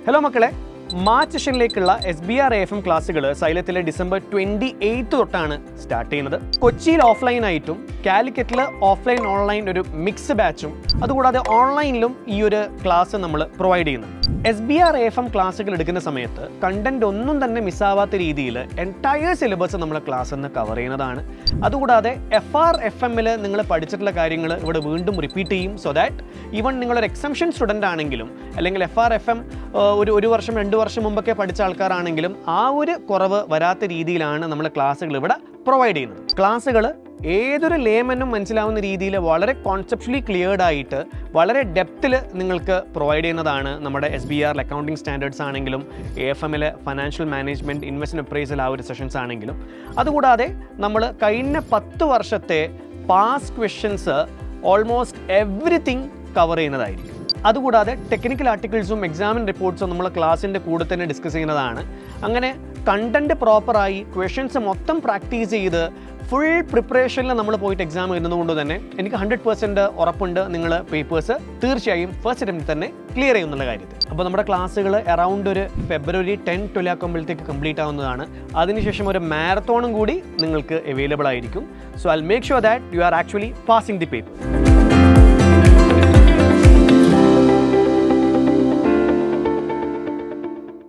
Hello മക്കളെ, March സെഷനിലേക്കുള്ള SBR AFM ക്ലാസ്സുകൾ സൈലത്തിലെ December 28 തൊട്ടാണ് സ്റ്റാർട്ട് ചെയ്യുന്നത്. കൊച്ചിയിൽ ഓഫ്ലൈൻ ആയിട്ടും കാലിക്കറ്റിൽ ഓഫ്ലൈൻ ഓൺലൈൻ ഒരു മിക്സ് ബാച്ചും അതുകൂടാതെ ഓൺലൈനിലും ഈ ഒരു ക്ലാസ് നമ്മൾ പ്രൊവൈഡ് ചെയ്യുന്നുണ്ട്. SBR AFM ക്ലാസ്സുകൾ എടുക്കുന്ന സമയത്ത് കണ്ടന്റ് ഒന്നും തന്നെ മിസ്സാവാത്ത രീതിയിൽ എൻറ്റയർ സിലബസ് നമ്മൾ ക്ലാസ് എന്ന് കവർ ചെയ്യുന്നതാണ്. അതുകൂടാതെ FR-FM-ൽ നിങ്ങൾ പഠിച്ചിട്ടുള്ള കാര്യങ്ങൾ ഇവിടെ വീണ്ടും റിപ്പീറ്റ് ചെയ്യും. സോ ദാറ്റ് ഈവൻ നിങ്ങളൊരു എക്സംഷൻ സ്റ്റുഡൻ്റ് ആണെങ്കിലും അല്ലെങ്കിൽ FR-FM ഒരു വർഷം 2 വർഷം മുമ്പൊക്കെ പഠിച്ച ആൾക്കാരാണെങ്കിലും ആ ഒരു കുറവ് വരാത്ത രീതിയിലാണ് നമ്മൾ ക്ലാസ്സുകൾ ഇവിടെ പ്രൊവൈഡ് ചെയ്യുന്നത്. ക്ലാസ്സുകൾ ഏതൊരു ലേമനും മനസ്സിലാവുന്ന രീതിയിൽ വളരെ കോൺസെപ്ച്വലി ക്ലിയർഡ് ആയിട്ട് വളരെ ഡെപ്തിൽ നിങ്ങൾക്ക് പ്രൊവൈഡ് ചെയ്യുന്നതാണ് നമ്മുടെ SBR അക്കൗണ്ടിങ് സ്റ്റാൻഡേർഡ്സ് ആണെങ്കിലും AFM-ലെ ഫൈനാൻഷ്യൽ മാനേജ്മെൻറ്റ് ഇൻവെസ്റ്റ്മെൻറ്റ് അപ്രൈസൽ ആ ഒരു സെഷൻസ് ആണെങ്കിലും. അതുകൂടാതെ നമ്മൾ കഴിഞ്ഞ 10 വർഷത്തെ past questions almost everything cover ചെയ്യുന്നതായിരിക്കും. അതുകൂടാതെ ടെക്നിക്കൽ ആർട്ടിക്കിൾസും എക്സാമിൻ റിപ്പോർട്ട്സും നമ്മൾ ക്ലാസ്സിൻ്റെ കൂടെ തന്നെ ഡിസ്കസ് ചെയ്യുന്നതാണ്. അങ്ങനെ കണ്ടൻറ്റ് പ്രോപ്പറായി ക്വസ്റ്റ്യൻസ് മൊത്തം പ്രാക്ടീസ് ചെയ്ത് ഫുൾ പ്രിപ്പറേഷനിൽ നമ്മൾ പോയിട്ട് എക്സാം എഴുതുന്നതുകൊണ്ട് തന്നെ എനിക്ക് 100% ഉറപ്പുണ്ട് നിങ്ങൾ പേപ്പേഴ്സ് തീർച്ചയായും ഫസ്റ്റ് അറ്റംപ്റ്റിൽ തന്നെ ക്ലിയർ ചെയ്യുന്നുള്ള കാര്യത്തിൽ. അപ്പോൾ നമ്മുടെ ക്ലാസ്സുകൾ അറൗണ്ട് ഒരു ഫെബ്രുവരി 10-12 ആകുമ്പോഴത്തേക്ക് കംപ്ലീറ്റ് ആവുന്നതാണ്. അതിനുശേഷം ഒരു മാരത്തോണും കൂടി നിങ്ങൾക്ക് അവൈലബിൾ ആയിരിക്കും. So I will make sure that you are actually passing the paper.